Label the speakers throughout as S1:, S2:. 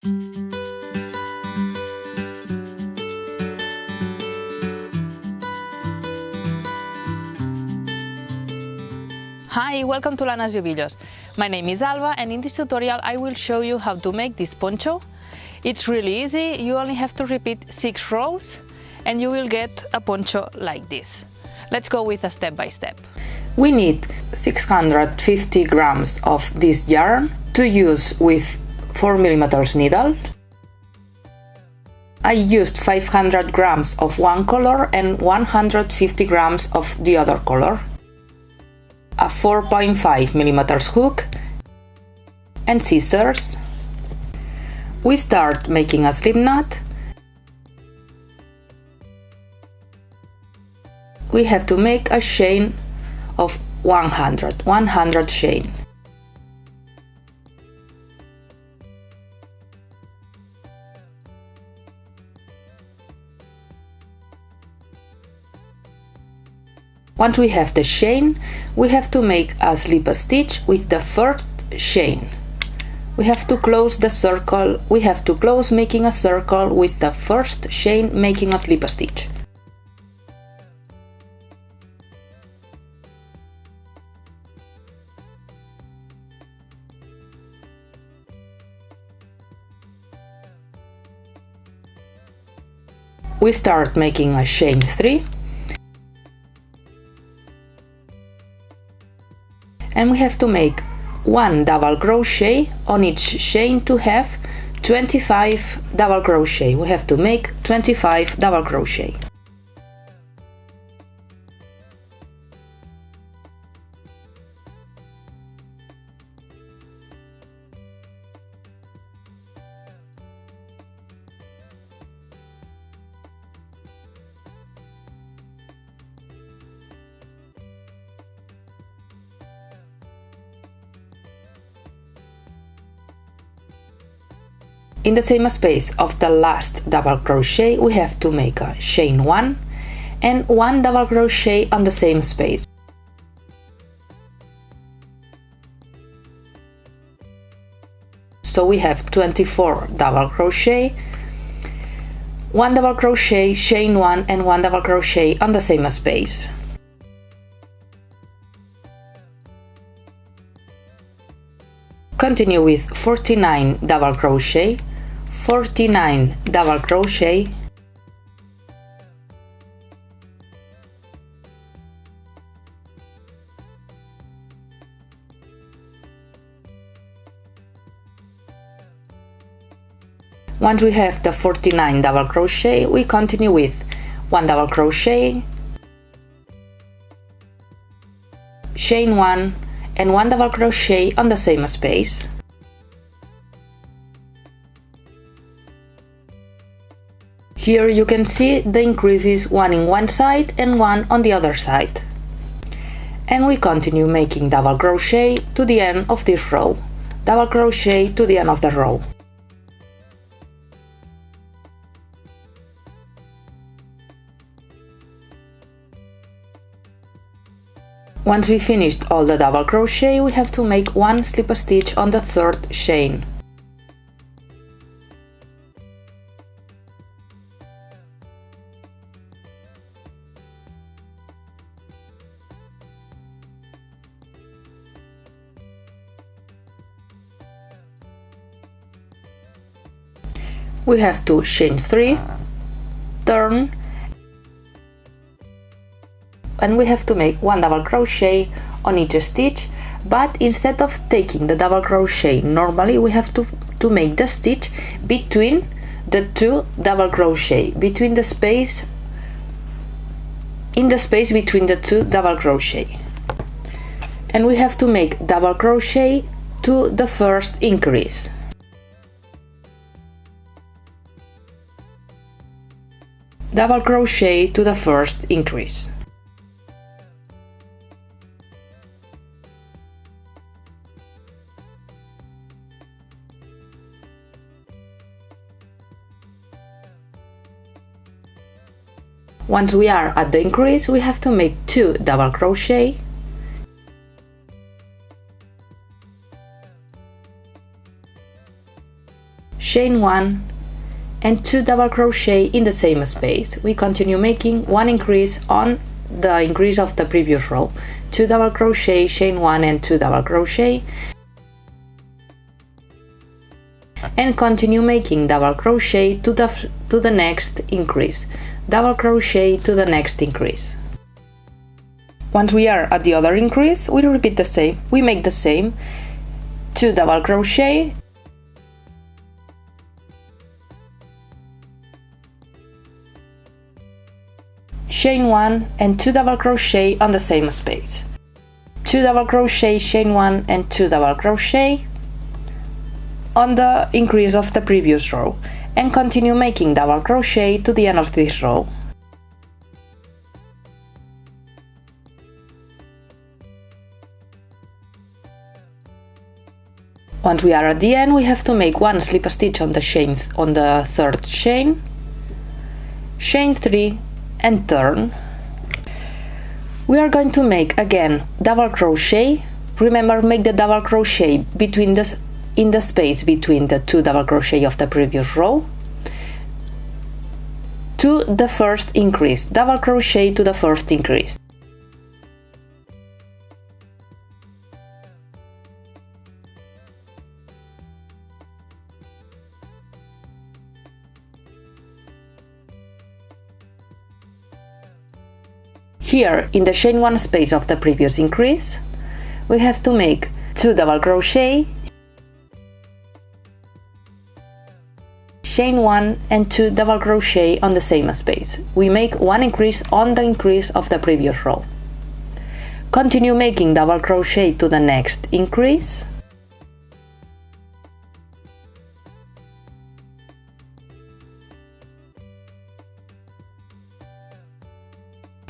S1: Hi, welcome to Lana's Videos. My name is Alba, and in this tutorial I will show you how to make this poncho. It's really easy. You only have to repeat 6 rows and you will get a poncho like this. Let's go with a step by step. We need 650 grams of this yarn to use with 4mm needle. I used 500 grams of one color and 150 grams of the other color. A 4.5mm hook and scissors. We start making a slip knot. We have to make a chain of 100 chain. Once we have the chain, we have to make a slip stitch with the first chain. We have to close the circle, we have to close making a circle with the first chain making a slip stitch. We start making a chain 3. And we have to make 1 double crochet on each chain to have 25 double crochet. We have to make 25 double crochet. In the same space of the last double crochet, we have to make a chain 1 and 1 double crochet on the same space. So we have 24 double crochet, 1 double crochet, chain 1 and 1 double crochet on the same space. Continue with 49 double crochet, 49 double crochet, once we have the 49 double crochet, we continue with 1 double crochet, chain 1 and 1 double crochet on the same space. Here you can see the increases, one in one side and one on the other side. And we continue making double crochet to the end of this row, double crochet to the end of the row. Once we finished all the double crochet, we have to make 1 slip stitch on the 3rd chain. We have to chain 3, turn, and we have to make 1 double crochet on each stitch, but instead of taking the double crochet normally, we have to make the stitch between the 2 double crochet, between the space, in the space between the 2 double crochet. And we have to make double crochet to the first increase. Double crochet to the first increase. Once we are at the increase, we have to make 2 double crochet, chain 1 and 2 double crochet in the same space. We continue making one increase on the increase of the previous row. 2 double crochet, chain 1 and 2 double crochet, and continue making double crochet to the next increase, double crochet to the next increase. Once we are at the other increase, we repeat the same. We make the same, 2 double crochet, chain 1 and 2 double crochet on the same space, 2 double crochet, chain 1 and 2 double crochet on the increase of the previous row, and continue making double crochet to the end of this row. Once we are at the end, we have to make one slip stitch on the third chain, chain 3 and turn. We are going to make again double crochet. Remember, make the double crochet in the space between the 2 double crochet of the previous row to the first increase, double crochet to the first increase. Here, in the chain 1 space of the previous increase, we have to make 2 double crochet, chain 1 and 2 double crochet on the same space. We make one increase on the increase of the previous row. Continue making double crochet to the next increase,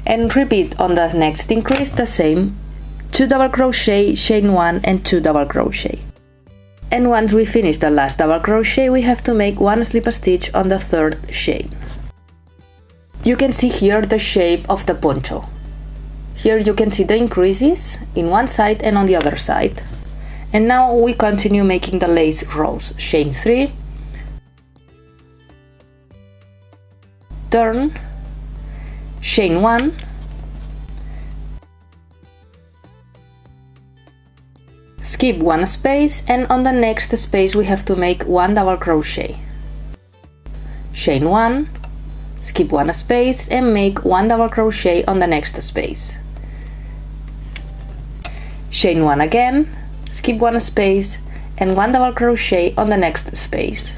S1: and repeat on the next increase the same, 2 double crochet, chain 1 and 2 double crochet. And once we finish the last double crochet, we have to make one slip stitch on the third chain. You can see here the shape of the poncho. Here you can see the increases in one side and on the other side. And now we continue making the lace rows. Chain 3, turn, chain 1, skip one space, and on the next space we have to make one double crochet, chain 1, skip one space and make one double crochet on the next space, chain 1 again, skip one space and one double crochet on the next space,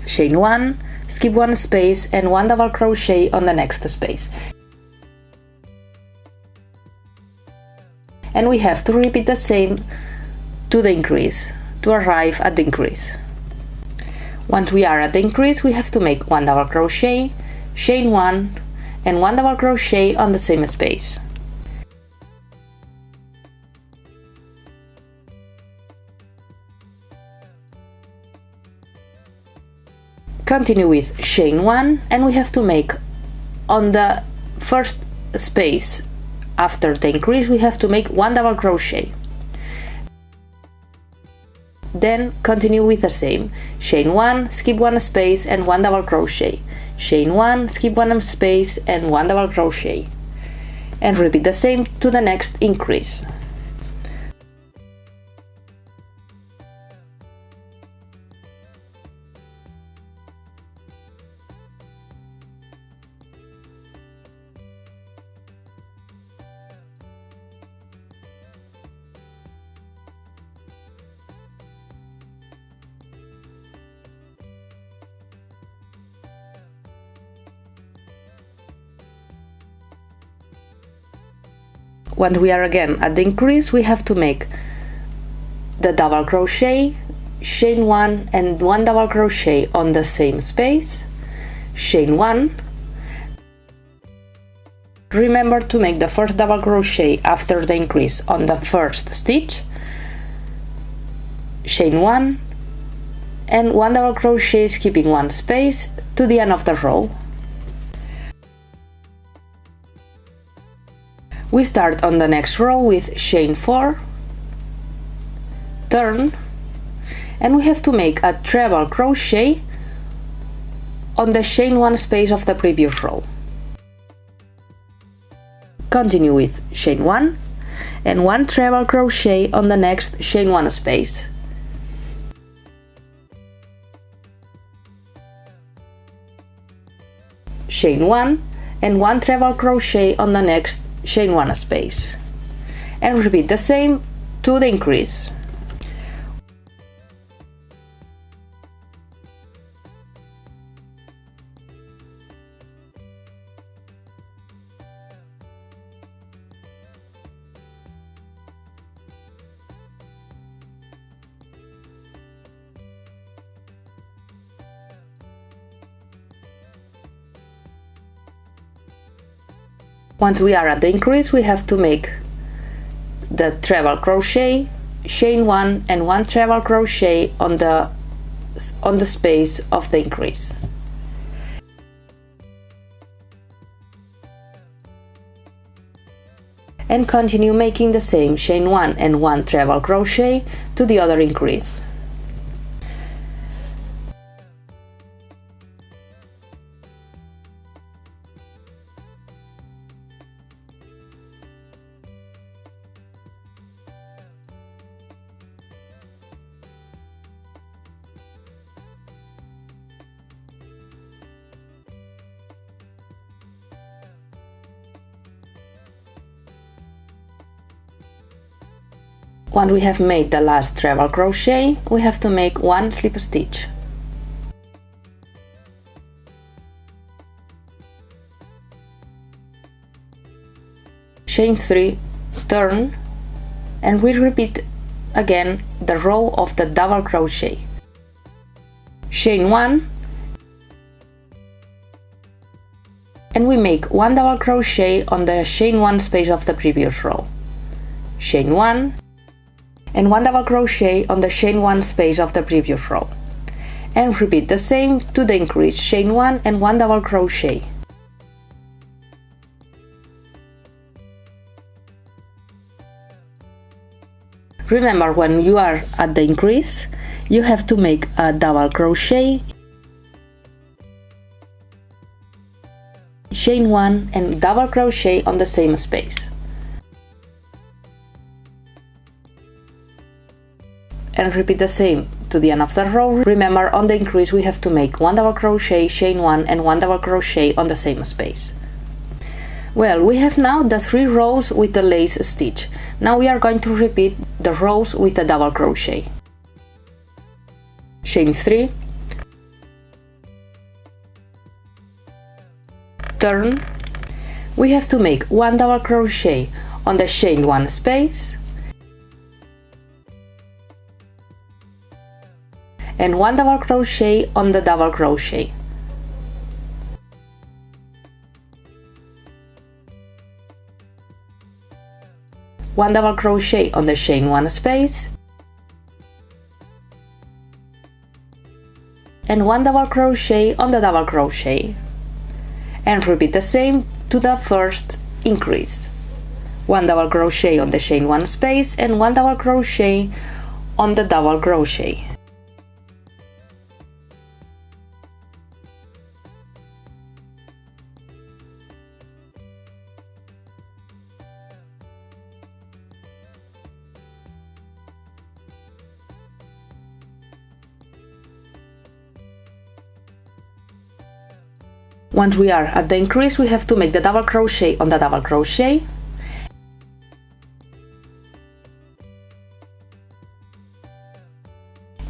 S1: chain 1, skip one space and one double crochet on the next space. And we have to repeat the same to the increase, to arrive at the increase. Once we are at the increase, we have to make one double crochet, chain 1 and one double crochet on the same space. Continue with chain 1, and we have to make on the first space after the increase we have to make one double crochet. Then continue with the same, chain 1, skip one space and one double crochet, chain 1, skip one space and one double crochet, and repeat the same to the next increase. When we are again at the increase, we have to make the double crochet, chain 1 and one double crochet on the same space, chain 1. Remember to make the first double crochet after the increase on the first stitch, chain 1 and one double crochet, skipping one space to the end of the row. We start on the next row with chain 4, turn, and we have to make a treble crochet on the chain 1 space of the previous row. Continue with chain 1 and 1 treble crochet on the next chain 1 space. Chain 1 and 1 treble crochet on the next chain 1 space, and repeat the same to the increase. Once we are at the increase, we have to make the treble crochet, chain 1 and 1 treble crochet on the space of the increase. And continue making the same chain 1 and 1 treble crochet to the other increase. Once we have made the last treble crochet, we have to make 1 slip stitch. Chain 3, turn, and we repeat again the row of the double crochet. Chain 1, and we make 1 double crochet on the chain 1 space of the previous row. Chain 1 and 1 double crochet on the chain 1 space of the previous row, and repeat the same to the increase. Chain 1 and 1 double crochet. Remember, when you are at the increase, you have to make a double crochet, chain 1 and double crochet on the same space. And repeat the same to the end of the row. Remember, on the increase we have to make 1 double crochet, chain 1 and 1 double crochet on the same space. Well, we have now the 3 rows with the lace stitch. Now we are going to repeat the rows with the double crochet. Chain 3, turn, we have to make 1 double crochet on the chain 1 space and 1 double crochet on the double crochet. One double crochet on the chain 1 space and 1 double crochet on the double crochet, and repeat the same to the first increase. 1 double crochet on the chain 1 space and 1 double crochet on the double crochet. Once we are at the increase, we have to make the double crochet on the double crochet,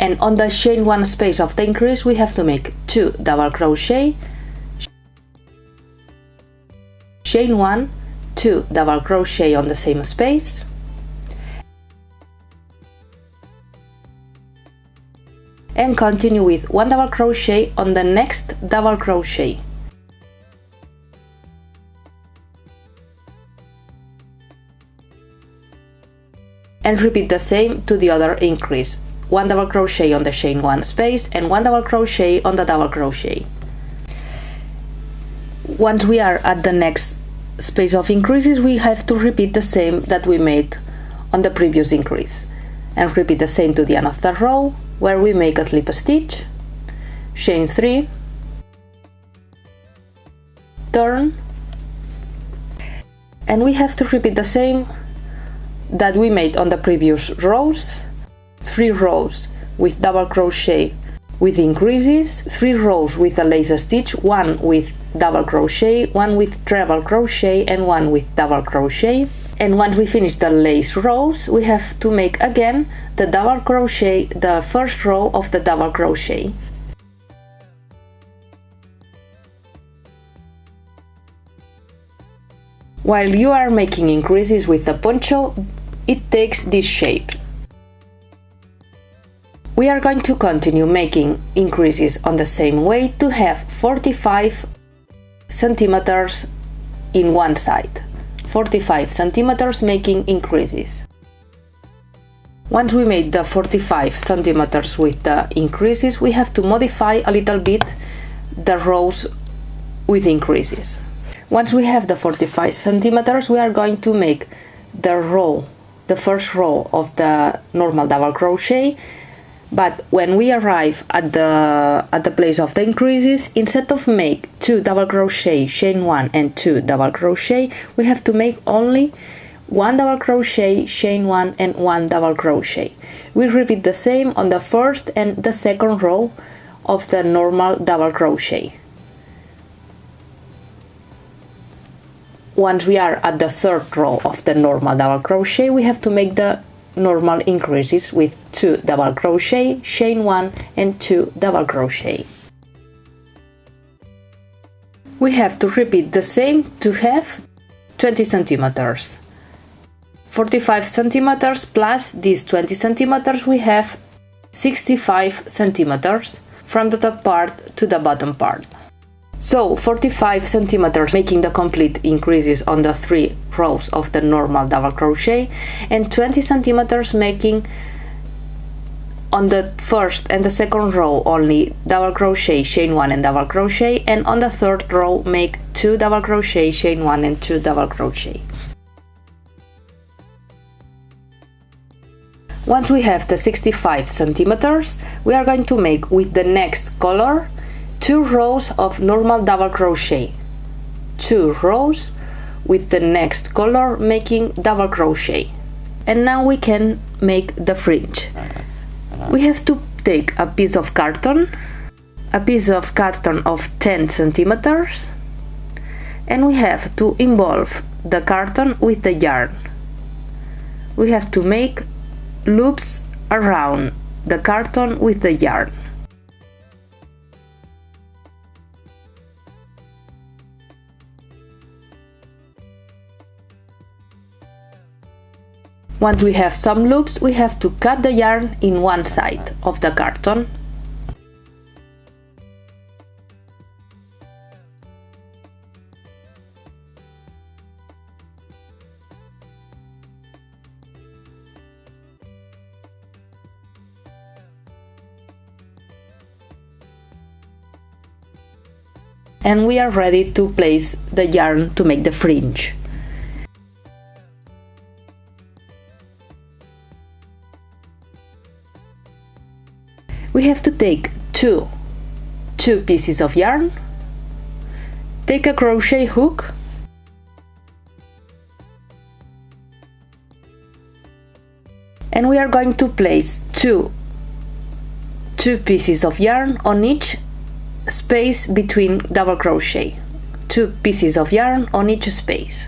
S1: and on the chain 1 space of the increase we have to make 2 double crochet, chain 1, 2 double crochet on the same space, and continue with 1 double crochet on the next double crochet. And repeat the same to the other increase. 1 double crochet on the chain 1 space and 1 double crochet on the double crochet. Once we are at the next space of increases, we have to repeat the same that we made on the previous increase. and repeat the same to the end of the row, where we make a slip stitch, chain 3, turn, and we have to repeat the same that we made on the previous rows, 3 rows with double crochet with increases, 3 rows with a lace stitch, 1 with double crochet, 1 with treble crochet, and 1 with double crochet. And once we finish the lace rows, we have to make again the double crochet, the first row of the double crochet. While you are making increases with the poncho, it takes this shape. We are going to continue making increases on the same way to have 45 centimeters in one side. 45 centimeters making increases. Once we made the 45 centimeters with the increases, we have to modify a little bit the rows with increases. Once we have the 45 centimeters, we are going to make the first row of the normal double crochet. But when we arrive at the place of the increases, instead of make 2 double crochet, chain 1 and 2 double crochet, we have to make only 1 double crochet, chain 1 and 1 double crochet. We repeat the same on the first and the second row of the normal double crochet. Once we are at the third row of the normal double crochet, we have to make the normal increases with 2 double crochet, chain 1 and 2 double crochet. We have to repeat the same to have 20 centimeters. 45 centimeters plus these 20 centimeters, we have 65 centimeters from the top part to the bottom part. So 45 centimeters making the complete increases on the 3 rows of the normal double crochet, and 20 centimeters making on the first and the second row only double crochet, chain 1 and double crochet, and on the third row make 2 double crochet, chain 1 and 2 double crochet. Once we have the 65 centimeters, we are going to make with the next color 2 rows of normal double crochet, 2 rows with the next color making double crochet. And now we can make the fringe. We have to take a piece of carton of 10 centimeters, and we have to involve the carton with the yarn. We have to make loops around the carton with the yarn. Once we have some loops, we have to cut the yarn in one side of the carton. And we are ready to place the yarn to make the fringe. We have to take two pieces of yarn, take a crochet hook, and we are going to place two pieces of yarn on each space between double crochet. 2 pieces of yarn on each space.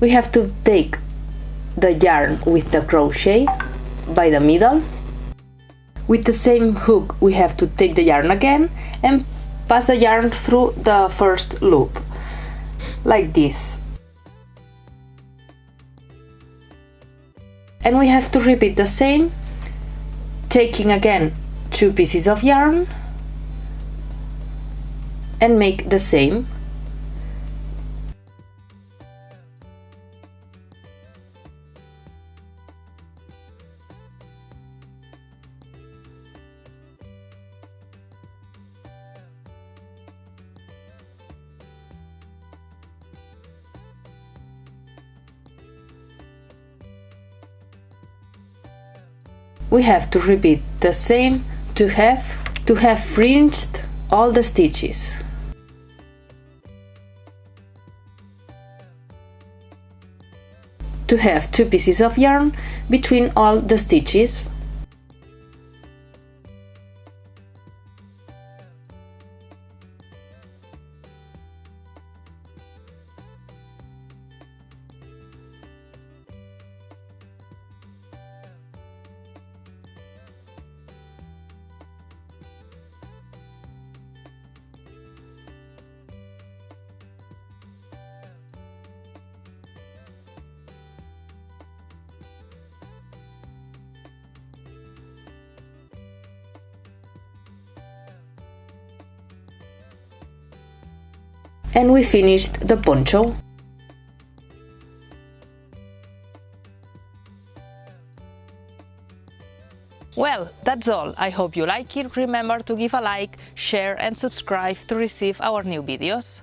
S1: We have to take the yarn with the crochet by the middle. With the same hook, we have to take the yarn again and pass the yarn through the first loop, like this. And we have to repeat the same, taking again 2 pieces of yarn and make the same. we have to repeat the same to have fringed all the stitches. To have 2 pieces of yarn between all the stitches. And we finished the poncho. Well, that's all. I hope you like it. Remember to give a like, share and subscribe to receive our new videos.